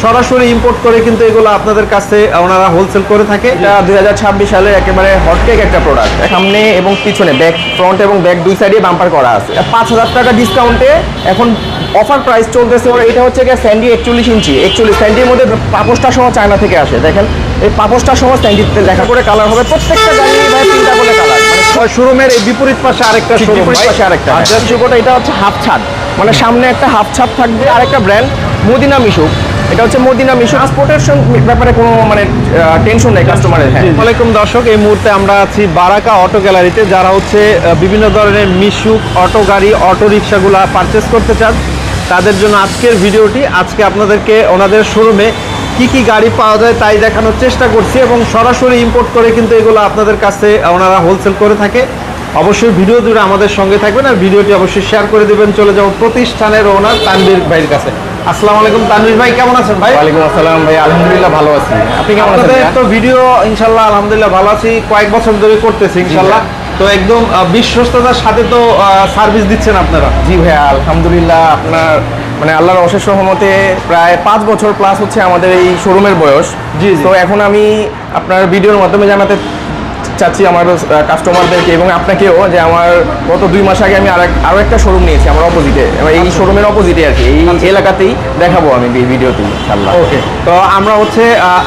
সরাসরি ইম্পোর্ট করে কিন্তু এগুলো আপনাদের কাছে ওনারা হোলসেল করে থাকে। এটা 2026 সালের একেবারে হটকেক একটা প্রোডাক্ট। সামনে এবং পিছনে ব্যাক, ফ্রন্ট এবং ব্যাক দুই সাইডে বাম্পার করা আছে। 5000 টাকা ডিসকাউন্টে এখন অফার প্রাইস চলতেছে। এটা হচ্ছে গিয়ে স্যান্ডি 41 ইঞ্চি। 41 স্যান্ডির মধ্যে পাপোসটা সহ চায়না থেকে আসে। দেখেন এই পাপোসটা সহ স্যান্ডিতে দেখা করে কালার হবে। প্রত্যেকটা গাড়ি ভাই 3টা করে কালার। মানে শোরুমের এই বিপরীত পাশে আরেকটা শোরুম, বিপরীত পাশে আরেকটা। আচ্ছা এটা হচ্ছে হাফ ছাদ, মানে সামনে একটা হাফ ছাদ থাকবে। আরেকটা ব্র্যান্ড মদিনা মিশুক, এটা হচ্ছে মদিনা মিশুক। ট্রান্সপোর্টের ব্যাপারে কোনো মানে টেনশন নেই কাস্টমারের। হ্যাঁ, ওয়ালাইকুম দর্শক, এই মুহূর্তে আমরা আছি বারাকা অটো গ্যালারিতে। যারা হচ্ছে বিভিন্ন ধরনের মিশুক অটো গাড়ি, অটো রিক্সাগুলা পারচেস করতে চান তাদের জন্য আজকের ভিডিওটি। আজকে আপনাদেরকে ওনাদের শোরুমে কি কি গাড়ি পাওয়া যায় তাই দেখানোর চেষ্টা করছি, এবং সরাসরি ইম্পোর্ট করে কিন্তু এগুলো আপনাদের কাছে ওনারা হোলসেল করে থাকে। অবশ্যই ভিডিও জুড়ে আমাদের সঙ্গে থাকবেন আর ভিডিওটি অবশ্যই শেয়ার করে দেবেন। চলে যাব প্রতিষ্ঠানের ওনার তানভীর ভাইয়ের কাছে। আসসালামু আলাইকুম তানভীর ভাই, কেমন আছেন ভাই? ওয়ালাইকুম আসসালাম ভাই, আলহামদুলিল্লাহ ভালো আছি। আপনি কেমন আছেন? তো ভিডিও ইনশাল্লাহ আলহামদুলিল্লাহ ভালো আছি, কয়েক বছর ধরে করতেছি ইনশাল্লাহ। তো একদম বিশ্বস্ততার সাথে তো সার্ভিস দিচ্ছেন আপনারা। জি ভাইয়া, আলহামদুলিল্লাহ। আপনার মানে আল্লাহর অশেষ রহমতে প্রায় 5 বছর প্লাস হচ্ছে আমাদের এই শোরুমের বয়স। জি। তো এখন আমি আপনার ভিডিওর মাধ্যমে জানাতে চাচ্ছি আমার কাস্টমারদেরকে এবং আপনাকেও যে আমার গত 2 মাস আগে আমি আরো একটা শোরুম নিয়েছি আমার অপোজিটে, এই শোরুমের অপোজিটে আর কি, এই এলাকাতেই দেখাবো আমি এই ভিডিওতে ইনশাআল্লাহ। ওকে, তো আমরা হচ্ছে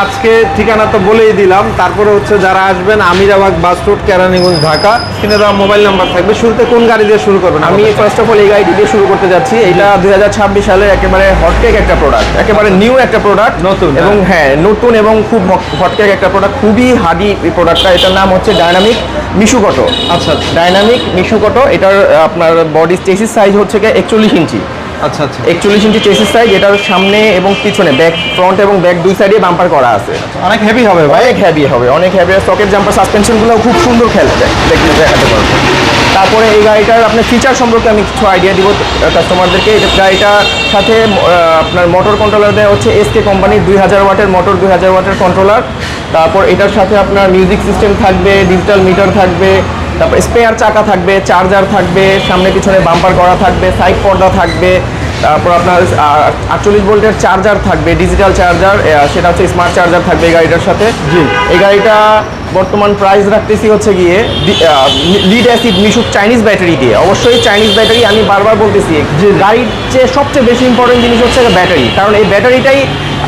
আজকে ঠিকানা তো বলেই দিলাম, তারপরে হচ্ছে যারা আসবেন আমিরাবাগ বাস রোড, কেরানীগঞ্জ, ঢাকা। স্ক্রিনে দেওয়া মোবাইল নাম্বার থাকবে। শুরুতে কোন গাড়ি দিয়ে শুরু করবেন? আমি ফার্স্ট অফ অল এই গাড়ি দিয়ে শুরু করতে যাচ্ছি। এটা 2026 সালের একেবারে হটকেক একটা প্রোডাক্ট, একেবারে নিউ একটা প্রোডাক্ট, নতুন এবং হ্যাঁ নতুন এবং খুব হটকেক একটা প্রোডাক্ট, খুবই হার্ডি এই প্রোডাক্টটা। এটার নাম হচ্ছে ডায়নামিক মিশুক অটো। আচ্ছা, ডায়নামিক মিশুক অটো। এটার আপনার বডি চেসিস সাইজ হচ্ছে 41 ইঞ্চি। আচ্ছা আচ্ছা, 41 ইঞ্চি চেসিস সাইজ। এটার সামনে এবং পিছনে ব্যাক, ফ্রন্ট এবং ব্যাক দুই সাইডে বাম্পার করা আছে। অনেক হেভি হবে ভাই। অনেক হেভি হবে, অনেক হেভি। সকেট জাম্পার সাসপেনশনগুলো খুব সুন্দর খেলবে, দেখাতে পারবো। তারপরে এই গাড়িটার আপনার ফিচার সম্পর্কে আমি কিছু আইডিয়া দিব কাস্টমারদেরকে। এই গাড়িটার সাথে আপনার মোটর কন্ট্রোলার দেওয়া হচ্ছে এসকে কোম্পানির 2000 ওয়াটের মোটর, 2000 ওয়াটের কন্ট্রোলার। তারপর এটার সাথে আপনার মিউজিক সিস্টেম থাকবে, ডিজিটাল মিটার থাকবে, তারপর স্পেয়ার চাকা থাকবে, চার্জার থাকবে, সামনে পিছনে বাম্পার করা থাকবে, সাইড পর্দা থাকবে। তারপর আপনার 48 ভোল্টের চার্জার থাকবে, ডিজিটাল চার্জার, সেটা হচ্ছে স্মার্ট চার্জার থাকবে এই গাড়িটার সাথে। জি। এই গাড়িটা বর্তমান প্রাইস রাখতেছি হচ্ছে গিয়ে লিড অ্যাসিড মিশুক চাইনিজ ব্যাটারি দিয়ে। অবশ্যই চাইনিজ ব্যাটারি, আমি বারবার বলতেছি যে গাড়ির চেয়ে সবচেয়ে বেশি ইম্পর্টেন্ট জিনিস হচ্ছে ব্যাটারি, কারণ এই ব্যাটারিটাই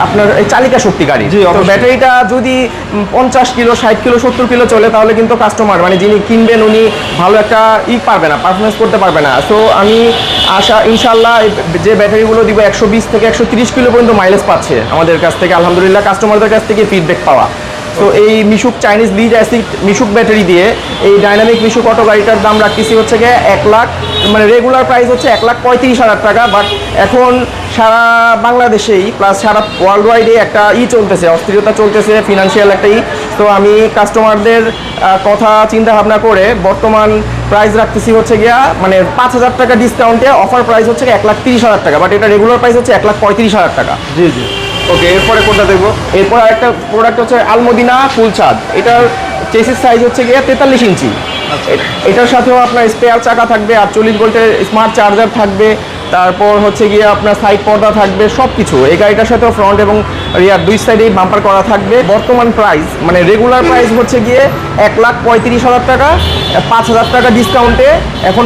আপনার চালিকা শক্তি গাড়ি। তো ব্যাটারিটা যদি 50 কিলো, 60 কিলো, 70 কিলো চলে তাহলে কিন্তু কাস্টমার মানে যিনি কিনবেন উনি ভালো একটা পারবে না, পারফরমেন্স করতে পারবে না। সো আমি ইনশাল্লাহ যে ব্যাটারিগুলো দিব 120 থেকে 130 কিলো পর্যন্ত মাইলেজ পাচ্ছে আমাদের কাছ থেকে, আলহামদুলিল্লাহ কাস্টমারদের কাছ থেকে ফিডব্যাক পাওয়া। তো এই মিশুক চাইনিজ লিড অ্যাসিড মিশুক ব্যাটারি দিয়ে এই ডায়নামিক মিশুক অটো গাড়িটার দাম রাখতেছি হচ্ছে গিয়ে 1 লাখ, মানে রেগুলার প্রাইস হচ্ছে 1,35,000 টাকা। বাট এখন সারা বাংলাদেশেই প্লাস সারা ওয়ার্ল্ড ওয়াইডে একটা চলতেছে, অস্থিরতা চলতেছে, ফিনান্সিয়াল একটা তো আমি কাস্টমারদের কথা চিন্তা ভাবনা করে বর্তমান প্রাইস রাখতেছি হচ্ছে গিয়া মানে 5,000 টাকা ডিসকাউন্টে অফার প্রাইস হচ্ছে 1,30,000 টাকা। বাট এটা রেগুলার প্রাইস হচ্ছে 1,35,000 টাকা। জি জি। ওকে, এরপরে কোনটা দেখবো? এরপর একটা প্রোডাক্ট হচ্ছে আলমদিনা ফুল ছাদ। এটার চেসিস সাইজ হচ্ছে গিয়ে 43 ইঞ্চি। এটার সাথেও আপনার স্পেয়ার চাকা থাকবে, 48 ভোল্টের স্মার্ট চার্জার থাকবে, তারপর হচ্ছে গিয়ে আপনার সাইড পর্দা থাকবে, সব কিছু। এই গাড়িটার সাথেও ফ্রন্ট এবং রিয়ার দুই সাইডেই বাম্পার করা থাকবে। বর্তমান প্রাইস মানে রেগুলার প্রাইস হচ্ছে গিয়ে 1,35,000 টাকা। 5,000 টাকা ডিসকাউন্টে এখন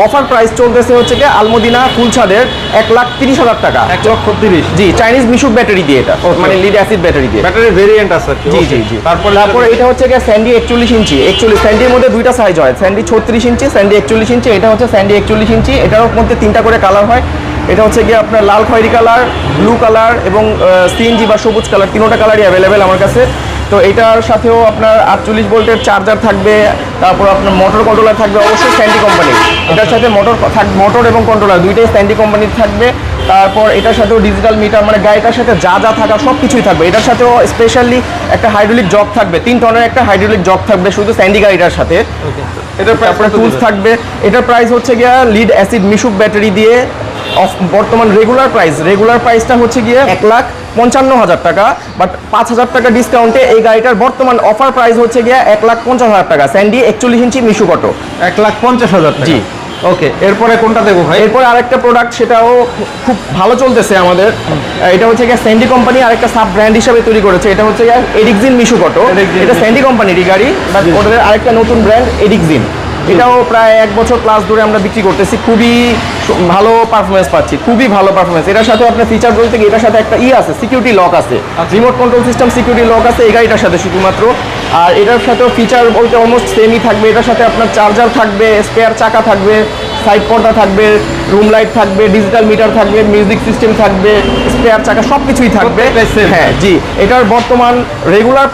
অফার প্রাইস চলতেছে হচ্ছে গিয়ে আলমদিনা ফুল ছাদের 1,30,000 টাকা। 1,30,000। জি, চাইনিজ মিশুক ব্যাটারি দিয়ে এটা, মানে লিড অ্যাসিড ব্যাটারি দিয়ে। ব্যাটারি ভেরিয়েন্ট আছে। জি জি জি। তারপরে এটা হচ্ছে গিয়ে স্যান্ডি 41 ইঞ্চি। 41 স্যান্ডির মধ্যে দুইটা সাইজ হয়, স্যান্ডি 36 ইঞ্চি, স্যান্ডি 41 ইঞ্চি। এটা হচ্ছে স্যান্ডি 41 ইঞ্চি। এটার মধ্যে 3টা করে কালার হয়। এটা হচ্ছে গিয়ে আপনার লাল খয়েরি কালার, ব্লু কালার এবং সিএনজি বা সবুজ কালার, 3টা কালারই অ্যাভেলেবেল আমার কাছে। তো এটার সাথেও আপনার 48 ভোল্টের চার্জার থাকবে, তারপর আপনার মোটর কন্ট্রোলার থাকবে, অবশ্যই স্যান্ডি কোম্পানির। এটার সাথে মোটর এবং কন্ট্রোলার দুইটাই স্যান্ডি কোম্পানির থাকবে। তারপর এটার সাথেও ডিজিটাল মিটার, মানে গাড়িটার সাথে যা যা থাকা সব কিছুই থাকবে। এটার সাথেও স্পেশালি একটা হাইড্রোলিক জগ থাকবে, 3 টনের একটা হাইড্রোলিক জগ থাকবে শুধু স্যান্ডি গাড়িটার সাথে। এটার টুলস থাকবে। এটার প্রাইস হচ্ছে গিয়ে লিড অ্যাসিড মিশুক ব্যাটারি দিয়ে বর্তমান রেগুলার প্রাইসটা হচ্ছে গিয়ে 1,55,000 টাকা। বাট 5,000 টাকা ডিসকাউন্টে এই গাড়িটার বর্তমান অফার প্রাইস হচ্ছে গিয়ে 1,50,000 টাকা। স্যান্ডি 41 ইঞ্চি মিশুক অটো 1,50,000 টাকা। জি। ওকে, এরপরে কোনটা দেখবো ভাই? এরপর আরেকটা প্রোডাক্ট, সেটাও খুব ভালো চলতেছে আমাদের। এটা হচ্ছে গিয়ে স্যান্ডি কোম্পানি আরেকটা সাব ব্র্যান্ড হিসেবে তৈরি করেছে। এটা হচ্ছে গিয়ে এডিক্সিন মিশুক অটো। এটা স্যান্ডি কোম্পানিরই গাড়ি, বাট ওদের আরেকটা নতুন ব্র্যান্ড এডিক্সিন। এটাও প্রায় 1 বছর প্লাস ধরে আমরা বিক্রি করতেছি। খুবই ভালো পারফরমেন্স পাচ্ছি, খুবই ভালো পারফরমেন্স। এটার সাথে আপনার ফিচার বলতে কি, এটার সাথে একটা আছে, সিকিউরিটি লক আছে, remote control system security lock আছে এই গাড়িটার সাথে শুধুমাত্র। আর এটার সাথেও ফিচার বলতে অলমোস্ট সেমই থাকবে। এটার সাথে আপনার চার্জার থাকবে, স্পেয়ার চাকা থাকবে, সাইড পর্দা থাকবে, রুম লাইট থাকবে, ডিজিটাল মিটার থাকবে, মিউজিক সিস্টেম থাকবে, স্পেয়ার চাকা সব কিছুই থাকবে। হ্যাঁ জি, এটার বর্তমান রেগুলার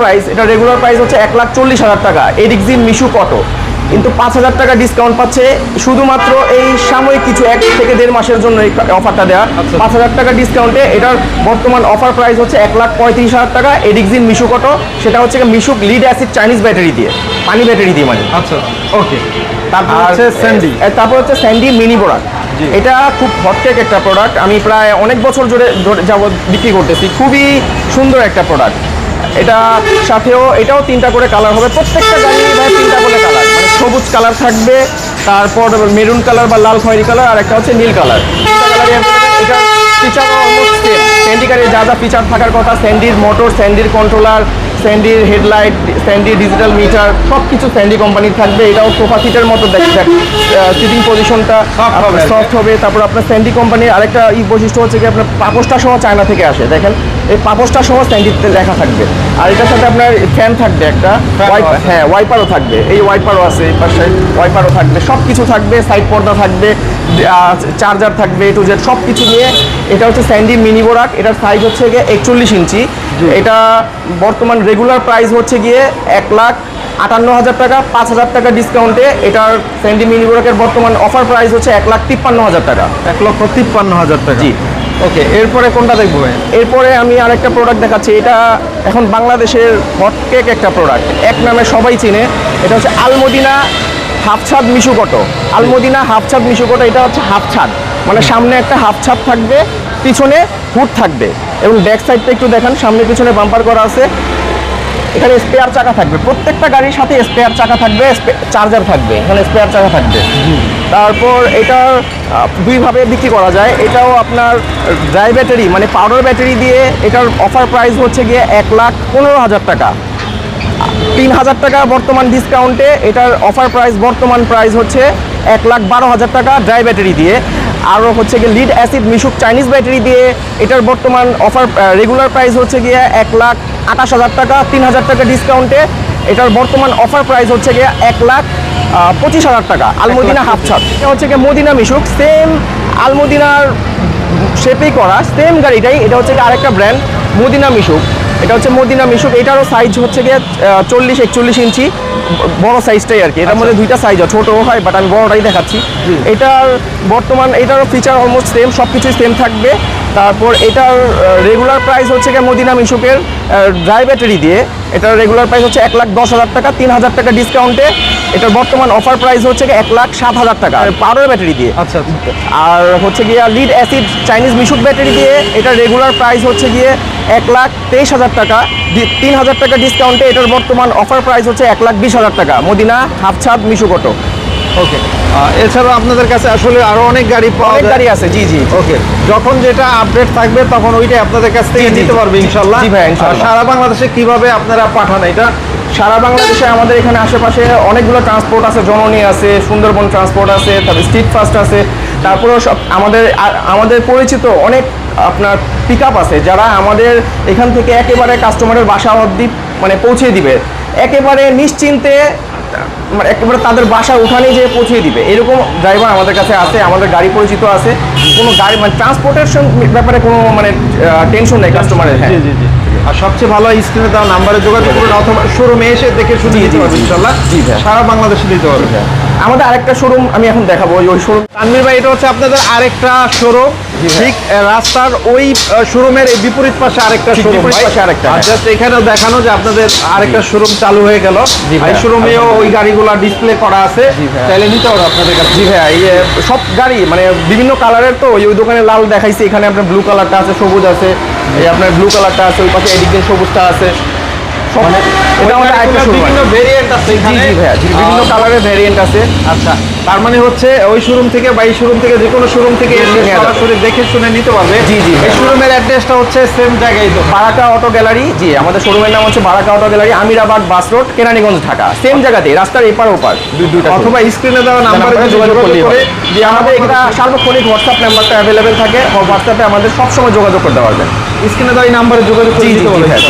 প্রাইস, হচ্ছে 1,40,000 টাকা এডিক্সিন মিশুক অটো। কিন্তু 5,000 টাকা ডিসকাউন্ট পাচ্ছে শুধুমাত্র এই সাময়িক কিছু 1 থেকে 1.5 মাসের জন্য এই অফারটা দেওয়া। 5,000 টাকা ডিসকাউন্টে এটার বর্তমান অফার প্রাইস হচ্ছে 1,35,000 টাকা এডিক্সিন মিশুক অটো। সেটা হচ্ছে মিশুক লিড অ্যাসিড চাইনিজ ব্যাটারি দিয়ে, পানি ব্যাটারি দিয়ে মানে। আচ্ছা, ওকে। তারপর হচ্ছে স্যান্ডি মিনি বোরাক। এটা খুব হটকেক একটা প্রোডাক্ট, আমি প্রায় অনেক বছর ধরে যাবত বিক্রি করতেছি। খুবই সুন্দর একটা প্রোডাক্ট। এটা সাথেও এটাও 3টা করে কালার হবে, প্রত্যেকটা গাড়ি 3টা করে কালার, মানে সবুজ কালার থাকবে, তারপর মেরুন কালার বা লাল খয়েরি কালার, আর একটা হচ্ছে নীল কালার। এটা ফিচার অলমোস্ট সেম। স্যান্ডি গাড়ির যা যা ফিচার থাকার কথা, স্যান্ডির মোটর, স্যান্ডির কন্ট্রোলার, স্যান্ডির হেডলাইট, স্যান্ডির ডিজিটাল মিটার, সব কিছু স্যান্ডি কোম্পানির থাকবে। এটাও সোফা সিটের মতো সিটিং পজিশনটা সফট হবে। তারপর আপনার স্যান্ডি কোম্পানির আরেকটা বৈশিষ্ট্য হচ্ছে কি, আপনার পাপোসটা সহ চায়না থেকে আসে, দেখেন এই পাপোসটা সহ স্যান্ডিতে লেখা থাকবে। আর এটার সাথে আপনার ফ্যান থাকবে একটা, হ্যাঁ ওয়াইপারও থাকবে, এই ওয়াইপারও আছে, এই পাশে ওয়াইপারও থাকবে, সব কিছু থাকবে, সাইড পর্দা থাকবে, চার্জার থাকবে, টু জেড সব কিছু নিয়ে। এটা হচ্ছে স্যান্ডি মিনি বোরাক। এটার সাইজ হচ্ছে গিয়ে 41 ইঞ্চি। এটা বর্তমান রেগুলার প্রাইস হচ্ছে গিয়ে 1,58,000 টাকা। 5,000 টাকা ডিসকাউন্টে এটার স্যান্ডি মিনি বোরাকের বর্তমান অফার প্রাইস হচ্ছে 1,53,000 টাকা। 1,53,000 টাকা। জি। ওকে, এরপরে কোনটা দেখবো? এরপরে আমি আরেকটা প্রোডাক্ট দেখাচ্ছি। এটা এখন বাংলাদেশের হটকেক একটা প্রোডাক্ট, এক নামে সবাই চিনে। এটা হচ্ছে আলমদিনা হাফ ছাদ মিশুক অটো। আলমদিনা হাফ ছাদ মিশুক অটো, এটা হচ্ছে হাফ ছাদ, মানে সামনে একটা হাফ ছাদ থাকবে, পিছনে হুড থাকবে, এবং ব্যাক সাইডটা একটু দেখান, সামনে পিছনে বাম্পার করা আছে। এখানে স্পেয়ার চাকা থাকবে, প্রত্যেকটা গাড়ির সাথে স্পেয়ার চাকা থাকবে, চার্জার থাকবে, এখানে স্পেয়ার চাকা থাকবে। তারপর এটা দুইভাবে বিক্রি করা যায়। এটাও আপনার ড্রাই ব্যাটারি মানে পাউডার ব্যাটারি দিয়ে, এটার অফার প্রাইস হচ্ছে গিয়ে 1,15,000 টাকা। 3,000 টাকা বর্তমান ডিসকাউন্টে এটার অফার প্রাইস, বর্তমান প্রাইস হচ্ছে 1,12,000 টাকা ড্রাই ব্যাটারি দিয়ে। আরও হচ্ছে গিয়ে লিড অ্যাসিড মিশুক চাইনিজ ব্যাটারি দিয়ে এটার বর্তমান অফার রেগুলার প্রাইস হচ্ছে গিয়ে 1,28,000 টাকা। 3,000 টাকা ডিসকাউন্টে এটার বর্তমান অফার প্রাইস হচ্ছে গিয়ে 1,25,000 টাকা। আলমদিনা হাফ ছাদ, এটা হচ্ছে গিয়ে মদিনা মিশুক, সেম আলমদিনার শেপেই করা, সেম গাড়িটাই। এটা হচ্ছে গিয়ে আরেকটা ব্র্যান্ড মদিনা মিশুক। এটা হচ্ছে মদিনা মিশুক। এটারও সাইজ হচ্ছে গিয়ে 40-41 ইঞ্চি, বড় সাইজটাই আর কি। এটার মধ্যে দুইটা সাইজ হয়, ছোটও হয়, বাট আমি বড়টাই দেখাচ্ছি। এটার বর্তমান এটারও ফিচার অলমোস্ট সেম, সব কিছুই সেম থাকবে। তারপর এটার রেগুলার প্রাইস হচ্ছে গিয়ে মদিনা মিশুকের ড্রাই ব্যাটারি দিয়ে, এটার রেগুলার প্রাইস হচ্ছে 1,10,000 টাকা। 3,000 টাকা ডিসকাউন্টে এটার বর্তমান অফার প্রাইস হচ্ছে গিয়ে 1,07,000 টাকা পাওয়ার ব্যাটারি দিয়ে। আচ্ছা। আর হচ্ছে গিয়ে লিড অ্যাসিড চাইনিজ মিশুক ব্যাটারি দিয়ে এটার রেগুলার প্রাইস হচ্ছে গিয়ে 1,23,000 টাকা। 3,000 টাকা ডিসকাউন্টে এটার বর্তমান অফার প্রাইস হচ্ছে 1,20,000 টাকা মদিনা হাফ ছাদ মিশুক অটো। ওকে, এছাড়াও আপনাদের কাছে আসলে আরো অনেক গাড়ি গাড়ি আছে। জি জি। ওকে, যখন যেটা আপডেট থাকবে তখন ওইটাই আপনাদের কাছ থেকে নিতে পারবে ইনশাল্লাহ। জি ভাই, ইনশাল্লাহ। সারা বাংলাদেশে কিভাবে আপনারা পাঠান এটা? সারা বাংলাদেশে আমাদের এখানে আশেপাশে অনেকগুলো ট্রান্সপোর্ট আছে, জননী আছে, সুন্দরবন ট্রান্সপোর্ট আছে, তারপর স্ট্রিট ফাস্ট আছে, তারপরেও সব আমাদের পরিচিত অনেক আপনার পিক আপ আছে, যারা আমাদের এখান থেকে একেবারে কাস্টমারের বাসা অবধি মানে পৌঁছে দিবে, একেবারে নিশ্চিন্তে, মানে একেবারে তাদের বাসা উঠানেই যেয়ে পৌঁছে দিবে, এরকম ড্রাইভার আমাদের কাছে আছে। আমাদের গাড়ি পরিচিত আছে, কোনো গাড়ি মানে ট্রান্সপোর্টের ব্যাপারে কোনো মানে টেনশন নেই কাস্টমারের। হ্যাঁ জি জি জি। আর সবচেয়ে ভালো স্ক্রিনে দেওয়া নাম্বারে যোগাযোগ করুন, অথবা শোরুমে এসে দেখে শুনে দিতে পারবেন ইনশাল্লাহ। জি ভাই, সারা বাংলাদেশে দিতে পারবেন। আমাদের আরেকটা শোরুম আমি এখন দেখাবো, ওই শোরুম। তানভীর ভাই, এটা হচ্ছে আপনাদের আরেকটা শোরুম, ঠিক রাস্তার ওই শোরুমের এই বিপরীত পাশে আরেকটা শোরুম, আর জাস্ট এখানেও দেখানো যে আপনাদের আরেকটা শোরুম চালু হয়ে গেল। এই শোরুমেও ওই গাড়িগুলো ডিসপ্লে করা আছে, চাইলে নিতে পারো আপনাদের কাছে। জি ভাই, সব গাড়ি মানে বিভিন্ন কালারের, তো ওই দোকানে লাল দেখাইছি, এখানে আপনার ব্লু কালারটা আছে, সবুজ আছে, এই আপনার ব্লু কালারটা আছে, ওই পাশে এদিকে সবুজটা আছে। সব মানে এটা আমাদের আরেকটা showroom বিভিন্ন আছে। ভেরিয়েন্ট আছে জি এখানে। জি ভাইয়া, বিভিন্ন কালারের ভ্যারিয়েন্ট আছে। আচ্ছা, তার মানে হচ্ছে ওই শোরুম থেকে বা এই শোরুম থেকে যে কোনো শোরুম থেকে এসে নেওয়া যাবে। সরাসরি দেখে শুনে নিতে পারবে। জি, জি, এই ভাই। শোরুমের অ্যাড্রেসটা হচ্ছে সেম জায়গায় তো। বারাকা অটো গ্যালারি, জি আমাদের শোরুমের নাম হচ্ছে Baraka auto gallery, Amirabad bus road, Keraniganj, Dhaka. Same জায়গাতে, রাস্তার এপার ওপার দুইটা অথবা স্ক্রিনে দেওয়া নাম্বারে নাম্বারে যোগাযোগ করলে করে যে আমাদের এখানে সার্বক্ষণিক হোয়াটসঅ্যাপ নাম্বারটা অ্যাভেলেবেল থাকে, হোয়াটসঅ্যাপে আমাদের সবসময় যোগাযোগ করতে পারবেন। স্ক্রিনে দেওয়া এই নাম্বারে যোগাযোগ করে জি, জি, দিতে জি, পারবে। ভাইয়া।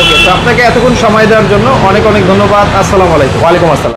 ওকে, তো আপনাকে এতক্ষণ সময় দেওয়ার জন্য অনেক অনেক ধন্যবাদ। আসসালামু আলাইকুম। ওয়ালাইকুম আসসালাম।